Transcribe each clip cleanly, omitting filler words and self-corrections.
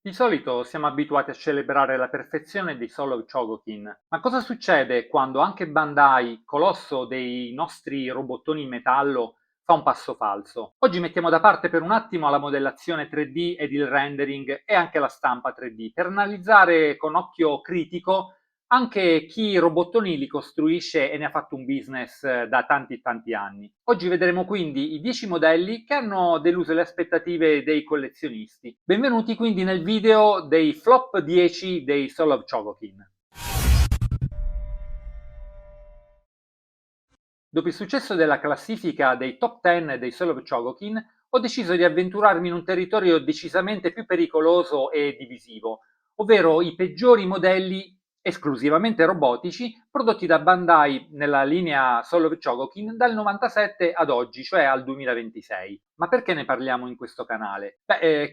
Di solito siamo abituati a celebrare la perfezione dei Soul of Chogokin, ma cosa succede quando anche Bandai, colosso dei nostri robottoni in metallo, fa un passo falso? Oggi mettiamo da parte per un attimo la modellazione 3D ed il rendering e anche la stampa 3D per analizzare con occhio critico anche chi i robottoni li costruisce e ne ha fatto un business da tanti e tanti anni. Oggi vedremo quindi i 10 modelli che hanno deluso le aspettative dei collezionisti. Benvenuti quindi nel video dei flop 10 dei Soul of Chogokin. Dopo il successo della classifica dei top 10 dei Soul of Chogokin, ho deciso di avventurarmi in un territorio decisamente più pericoloso e divisivo, ovvero i peggiori modelli esclusivamente robotici prodotti da Bandai nella linea Soul of Chogokin dal 97 ad oggi, cioè al 2026. Ma perché ne parliamo in questo canale?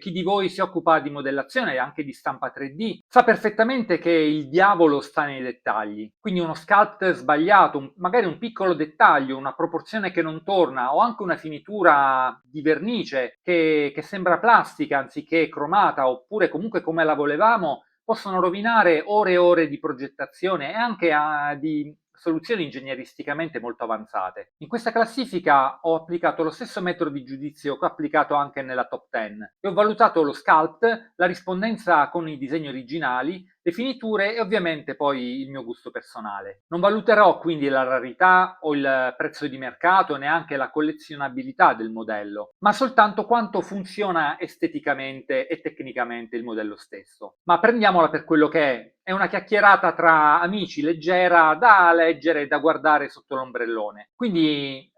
Chi di voi si occupa di modellazione e anche di stampa 3D sa perfettamente che il diavolo sta nei dettagli. Quindi uno sculpt sbagliato, magari un piccolo dettaglio, una proporzione che non torna o anche una finitura di vernice che sembra plastica anziché cromata oppure comunque come la volevamo possono rovinare ore e ore di progettazione e anche di soluzioni ingegneristicamente molto avanzate. In questa classifica ho applicato lo stesso metodo di giudizio che ho applicato anche nella top 10 e ho valutato lo sculpt, la rispondenza con i disegni originali, le finiture e ovviamente poi il mio gusto personale. Non valuterò quindi la rarità o il prezzo di mercato, neanche la collezionabilità del modello, ma soltanto quanto funziona esteticamente e tecnicamente il modello stesso. Ma prendiamola per quello che è una chiacchierata tra amici leggera da leggere e da guardare sotto l'ombrellone. Quindi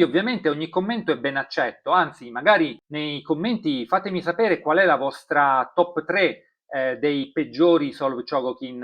ovviamente ogni commento è ben accetto, anzi magari nei commenti fatemi sapere qual è la vostra top 3 dei peggiori Solve Chogokin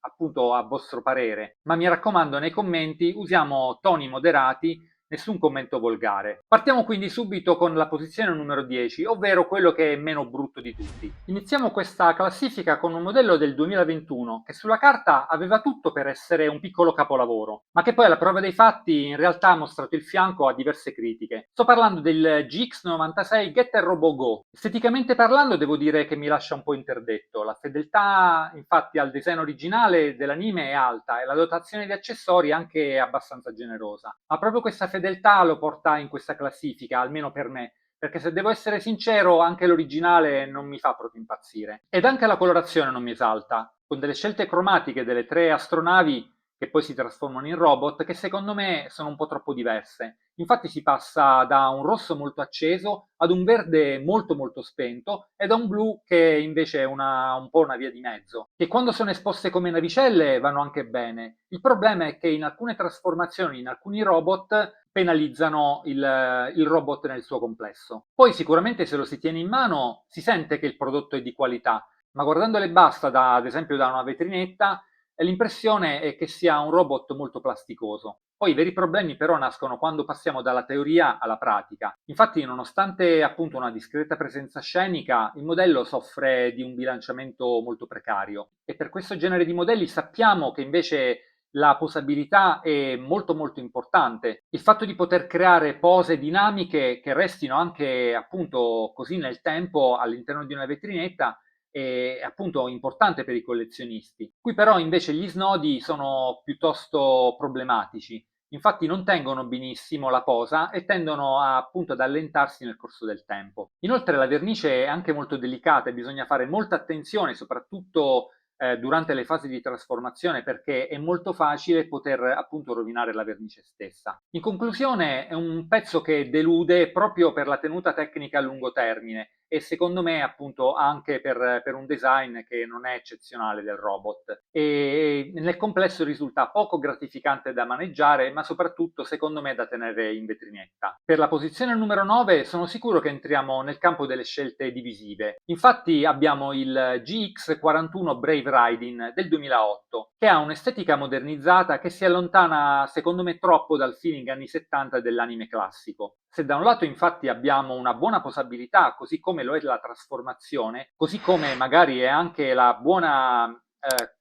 appunto a vostro parere, ma mi raccomando nei commenti usiamo toni moderati, nessun commento volgare. Partiamo quindi subito con la posizione numero 10, ovvero quello che è meno brutto di tutti. Iniziamo questa classifica con un modello del 2021 che sulla carta aveva tutto per essere un piccolo capolavoro, ma che poi alla prova dei fatti in realtà ha mostrato il fianco a diverse critiche. Sto parlando del GX96 Getter Robo Go. Esteticamente parlando devo dire che mi lascia un po' interdetto. La fedeltà infatti al design originale dell'anime è alta e la dotazione di accessori anche abbastanza generosa, ma proprio questa fedeltà lo porta in questa classifica, almeno per me, perché se devo essere sincero anche l'originale non mi fa proprio impazzire. Ed anche la colorazione non mi esalta, con delle scelte cromatiche delle tre astronavi che poi si trasformano in robot, che secondo me sono un po' troppo diverse. Infatti si passa da un rosso molto acceso ad un verde molto molto spento e da un blu che invece è un po' una via di mezzo, che quando sono esposte come navicelle vanno anche bene. Il problema è che in alcune trasformazioni, in alcuni robot, penalizzano il robot nel suo complesso. Poi sicuramente se lo si tiene in mano si sente che il prodotto è di qualità, ma guardandole basta ad esempio da una vetrinetta l'impressione è che sia un robot molto plasticoso. Poi i veri problemi però nascono quando passiamo dalla teoria alla pratica. Infatti, nonostante appunto una discreta presenza scenica, il modello soffre di un bilanciamento molto precario e per questo genere di modelli sappiamo che invece la posabilità è molto molto importante. Il fatto di poter creare pose dinamiche che restino anche appunto così nel tempo all'interno di una vetrinetta è appunto importante per i collezionisti. Qui però invece gli snodi sono piuttosto problematici, infatti non tengono benissimo la posa e tendono appunto ad allentarsi nel corso del tempo. Inoltre la vernice è anche molto delicata e bisogna fare molta attenzione, soprattutto durante le fasi di trasformazione perché è molto facile poter appunto rovinare la vernice stessa. In conclusione è un pezzo che delude proprio per la tenuta tecnica a lungo termine e secondo me appunto anche per un design che non è eccezionale del robot e nel complesso risulta poco gratificante da maneggiare ma soprattutto secondo me da tenere in vetrinetta. Per la posizione numero 9 sono sicuro che entriamo nel campo delle scelte divisive. Infatti abbiamo il GX41 Brave Riding del 2008 che ha un'estetica modernizzata che si allontana secondo me troppo dal feeling anni 70 dell'anime classico. Se da un lato infatti abbiamo una buona posabilità, così come lo è la trasformazione, così come magari è anche la buona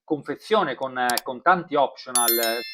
confezione con tanti optional,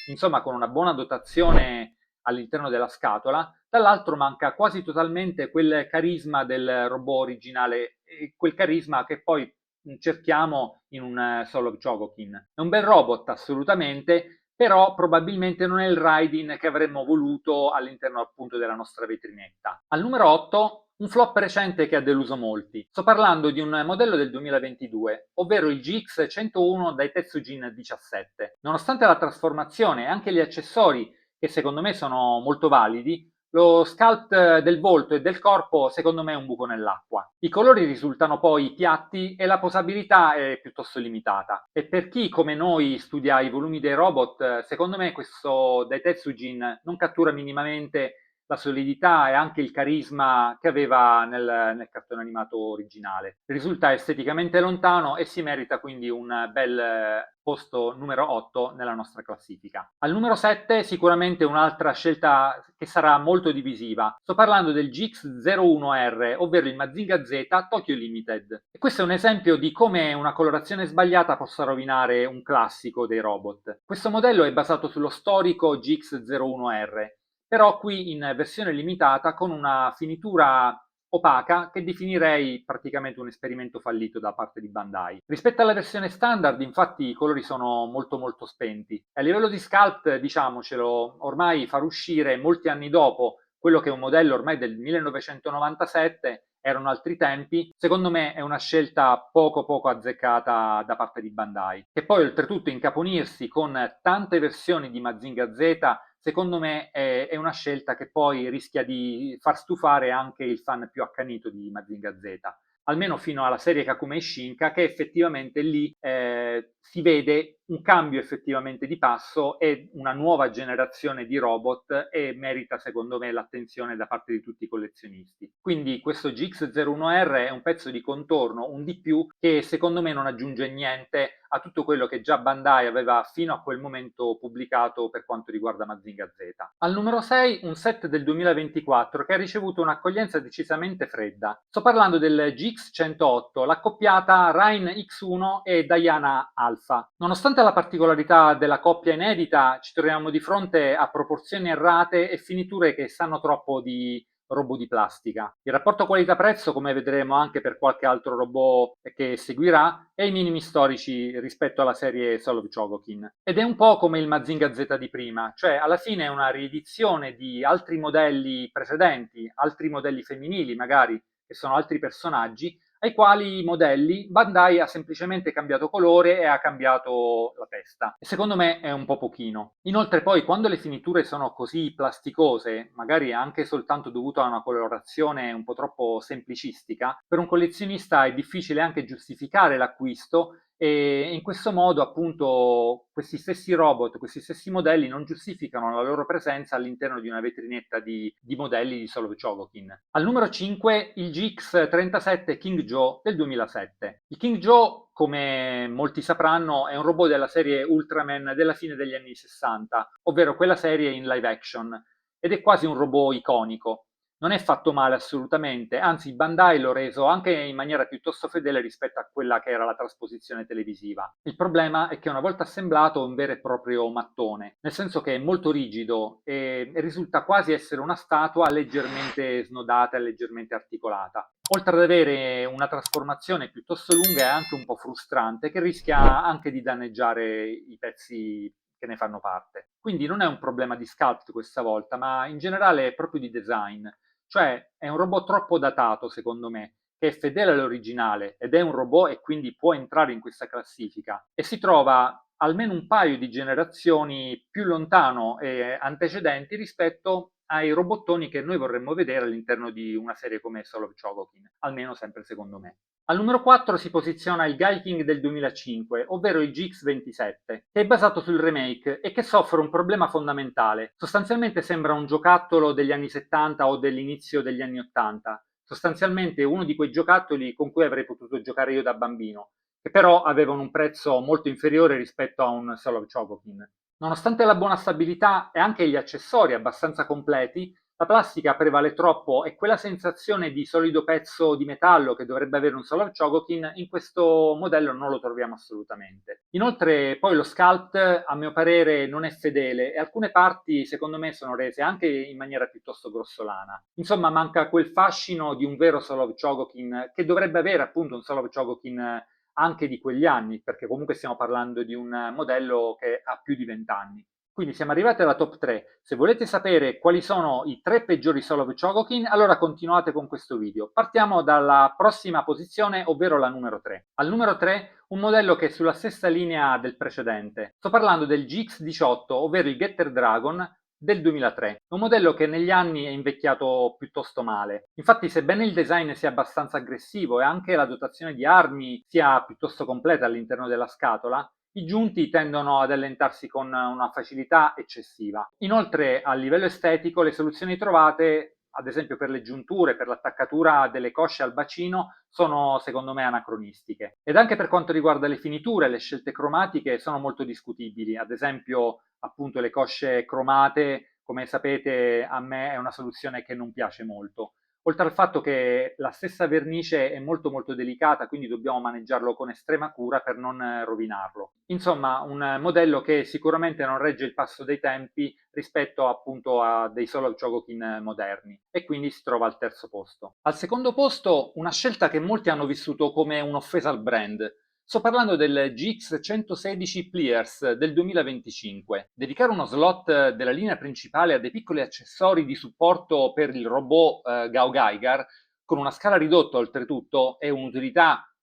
insomma con una buona dotazione all'interno della scatola, dall'altro manca quasi totalmente quel carisma del robot originale, quel carisma che poi cerchiamo in un Solove Chogokin. È un bel robot assolutamente, però probabilmente non è il Raidin che avremmo voluto all'interno appunto della nostra vetrinetta. Al numero 8 un flop recente che ha deluso molti. Sto parlando di un modello del 2022, ovvero il GX101 dai Tetsujin 17. Nonostante la trasformazione e anche gli accessori, che secondo me sono molto validi, lo sculpt del volto e del corpo secondo me è un buco nell'acqua. I colori risultano poi piatti e la posabilità è piuttosto limitata. E per chi come noi studia i volumi dei robot, secondo me questo Daitetsujin non cattura minimamente la solidità e anche il carisma che aveva nel cartone animato originale. Risulta esteticamente lontano e si merita quindi un bel posto numero 8 nella nostra classifica. Al numero 7 sicuramente un'altra scelta che sarà molto divisiva. Sto parlando del GX01R, ovvero il Mazinga Z Tokyo Limited. E questo è un esempio di come una colorazione sbagliata possa rovinare un classico dei robot. Questo modello è basato sullo storico GX01R, però qui in versione limitata con una finitura opaca che definirei praticamente un esperimento fallito da parte di Bandai. Rispetto alla versione standard, infatti, i colori sono molto spenti. E a livello di sculpt, diciamocelo, ormai far uscire molti anni dopo quello che è un modello ormai del 1997 erano altri tempi, secondo me è una scelta poco azzeccata da parte di Bandai. Che poi oltretutto incaponirsi con tante versioni di Mazinga Z, secondo me è una scelta che poi rischia di far stufare anche il fan più accanito di Mazinga Z, almeno fino alla serie Kakumei Shinka, che effettivamente lì si vede un cambio effettivamente di passo e una nuova generazione di robot e merita secondo me l'attenzione da parte di tutti i collezionisti. Quindi questo GX01R è un pezzo di contorno, un di più, che secondo me non aggiunge niente a tutto quello che già Bandai aveva fino a quel momento pubblicato per quanto riguarda Mazinga Z. Al numero 6 un set del 2024 che ha ricevuto un'accoglienza decisamente fredda. Sto parlando del GX108, l'accoppiata Rain X1 e Diana Alpha. Nonostante la particolarità della coppia inedita, ci troviamo di fronte a proporzioni errate e finiture che sanno troppo di robot di plastica. Il rapporto qualità-prezzo, come vedremo anche per qualche altro robot che seguirà, è ai minimi storici rispetto alla serie Solove Chogokin. Ed è un po' come il Mazinga Z di prima, cioè alla fine è una riedizione di altri modelli precedenti, altri modelli femminili magari, che sono altri personaggi, ai quali i modelli Bandai ha semplicemente cambiato colore e ha cambiato la testa. E secondo me è un po' pochino. Inoltre poi quando le finiture sono così plasticose, magari anche soltanto dovuto a una colorazione un po' troppo semplicistica, per un collezionista è difficile anche giustificare l'acquisto e in questo modo appunto questi stessi robot, questi stessi modelli non giustificano la loro presenza all'interno di una vetrinetta di modelli di Solove Chogokin. Al numero 5 il GX37 King Joe del 2007. Il King Joe, come molti sapranno, è un robot della serie Ultraman della fine degli anni 60, ovvero quella serie in live action, ed è quasi un robot iconico. Non è fatto male assolutamente, anzi Bandai l'ho reso anche in maniera piuttosto fedele rispetto a quella che era la trasposizione televisiva. Il problema è che una volta assemblato è un vero e proprio mattone, nel senso che è molto rigido e risulta quasi essere una statua leggermente snodata e leggermente articolata. Oltre ad avere una trasformazione piuttosto lunga è anche un po' frustrante, che rischia anche di danneggiare i pezzi che ne fanno parte. Quindi non è un problema di sculpt questa volta, ma in generale è proprio di design. Cioè è un robot troppo datato, secondo me, che è fedele all'originale ed è un robot e quindi può entrare in questa classifica. E si trova almeno un paio di generazioni più lontano e antecedenti rispetto ai robottoni che noi vorremmo vedere all'interno di una serie come Soul of Chogokin, almeno sempre secondo me. Al numero 4 si posiziona il Gaiking del 2005, ovvero il GX27, che è basato sul remake e che soffre un problema fondamentale. Sostanzialmente sembra un giocattolo degli anni 70 o dell'inizio degli anni 80. Sostanzialmente uno di quei giocattoli con cui avrei potuto giocare io da bambino, che però avevano un prezzo molto inferiore rispetto a un Soul of Chogokin. Nonostante la buona stabilità e anche gli accessori abbastanza completi, la plastica prevale troppo e quella sensazione di solido pezzo di metallo che dovrebbe avere un Solar Chogokin in questo modello non lo troviamo assolutamente. Inoltre poi lo sculpt a mio parere non è fedele e alcune parti secondo me sono rese anche in maniera piuttosto grossolana. Insomma manca quel fascino di un vero Solar Chogokin che dovrebbe avere appunto un Solar Chogokin anche di quegli anni, perché comunque stiamo parlando di un modello che ha più di 20 anni. Quindi siamo arrivati alla top 3. Se volete sapere quali sono i 3 peggiori Solovc Chogokin, allora continuate con questo video. Partiamo dalla prossima posizione, ovvero la numero 3. Al numero 3 un modello che è sulla stessa linea del precedente. Sto parlando del GX18, ovvero il Getter Dragon del 2003. Un modello che negli anni è invecchiato piuttosto male. Infatti, sebbene il design sia abbastanza aggressivo e anche la dotazione di armi sia piuttosto completa all'interno della scatola, i giunti tendono ad allentarsi con una facilità eccessiva. Inoltre, a livello estetico, le soluzioni trovate, ad esempio per le giunture, per l'attaccatura delle cosce al bacino, sono secondo me anacronistiche. Ed anche per quanto riguarda le finiture, le scelte cromatiche sono molto discutibili. Ad esempio, appunto, le cosce cromate, come sapete, a me è una soluzione che non piace molto. Oltre al fatto che la stessa vernice è molto molto delicata, quindi dobbiamo maneggiarlo con estrema cura per non rovinarlo. Insomma, un modello che sicuramente non regge il passo dei tempi rispetto appunto a dei solo Chogokin moderni e quindi si trova al terzo posto. Al secondo posto una scelta che molti hanno vissuto come un'offesa al brand. Sto parlando del GX116 Pliers del 2025. Dedicare uno slot della linea principale a dei piccoli accessori di supporto per il robot GaoGaigar, con una scala ridotta oltretutto, è un'utilità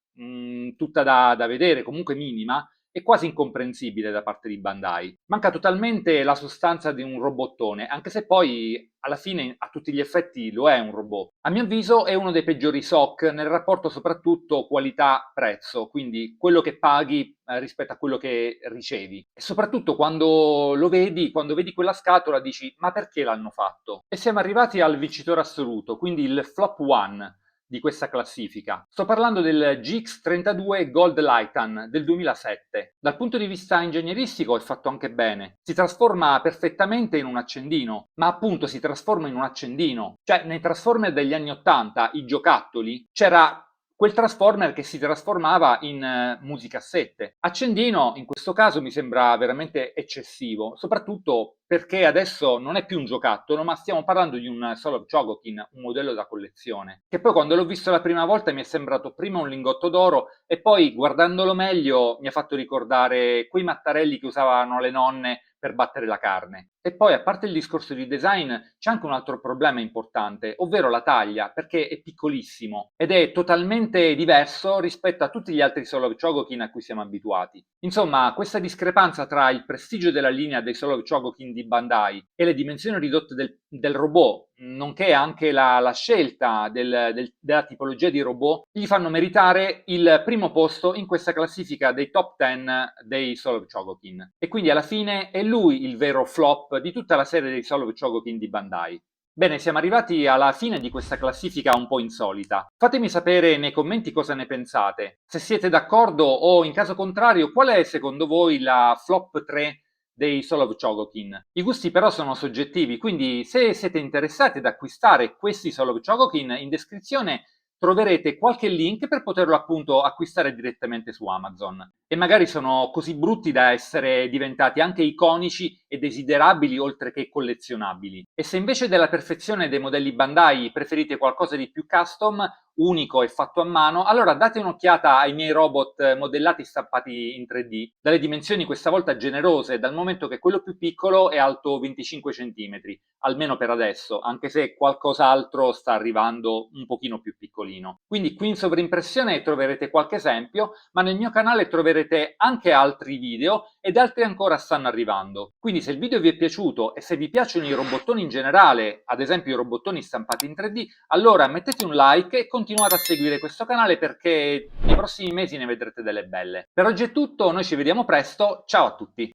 tutta da vedere, comunque minima, è quasi incomprensibile da parte di Bandai. Manca totalmente la sostanza di un robottone, anche se poi alla fine a tutti gli effetti lo è un robot. A mio avviso è uno dei peggiori SOC nel rapporto soprattutto qualità-prezzo, quindi quello che paghi rispetto a quello che ricevi. E soprattutto quando lo vedi, quando vedi quella scatola dici ma perché l'hanno fatto? E siamo arrivati al vincitore assoluto, quindi il flop one di questa classifica. Sto parlando del GX32 Gold Lightan del 2007. Dal punto di vista ingegneristico è fatto anche bene. Si trasforma perfettamente in un accendino, ma appunto si trasforma in un accendino. Cioè, nei Transformer degli anni 80, i giocattoli, c'era quel Transformer che si trasformava in musicassette. Accendino in questo caso mi sembra veramente eccessivo, soprattutto perché adesso non è più un giocattolo, ma stiamo parlando di un solo Chogokin, un modello da collezione, che poi quando l'ho visto la prima volta mi è sembrato prima un lingotto d'oro e poi guardandolo meglio mi ha fatto ricordare quei mattarelli che usavano le nonne per battere la carne. E poi, a parte il discorso di design, c'è anche un altro problema importante, ovvero la taglia, perché è piccolissimo ed è totalmente diverso rispetto a tutti gli altri Solo Chogokin a cui siamo abituati. Insomma, questa discrepanza tra il prestigio della linea dei Solo Chogokin di Bandai e le dimensioni ridotte del robot, nonché anche la scelta della tipologia di robot, gli fanno meritare il primo posto in questa classifica dei top 10 dei Solo Chogokin. E quindi alla fine è lui il vero flop di tutta la serie dei Solo Chogokin di Bandai. Bene, siamo arrivati alla fine di questa classifica un po' insolita. Fatemi sapere nei commenti cosa ne pensate. Se siete d'accordo o in caso contrario, qual è secondo voi la flop 3 dei Solo Chogokin? I gusti però sono soggettivi, quindi se siete interessati ad acquistare questi Solo Chogokin, in descrizione troverete qualche link per poterlo appunto acquistare direttamente su Amazon. E magari sono così brutti da essere diventati anche iconici e desiderabili oltre che collezionabili. E se invece della perfezione dei modelli Bandai preferite qualcosa di più custom, unico e fatto a mano, allora date un'occhiata ai miei robot modellati e stampati in 3D, dalle dimensioni questa volta generose, dal momento che quello più piccolo è alto 25 cm, almeno per adesso, anche se qualcos'altro sta arrivando un pochino più piccolino. Quindi qui in sovrimpressione troverete qualche esempio, ma nel mio canale troverete anche altri video ed altri ancora stanno arrivando. Quindi se il video vi è piaciuto e se vi piacciono i robottoni in generale, ad esempio i robottoni stampati in 3D, allora mettete un like e continuate a seguire questo canale perché nei prossimi mesi ne vedrete delle belle. Per oggi è tutto, noi ci vediamo presto, ciao a tutti!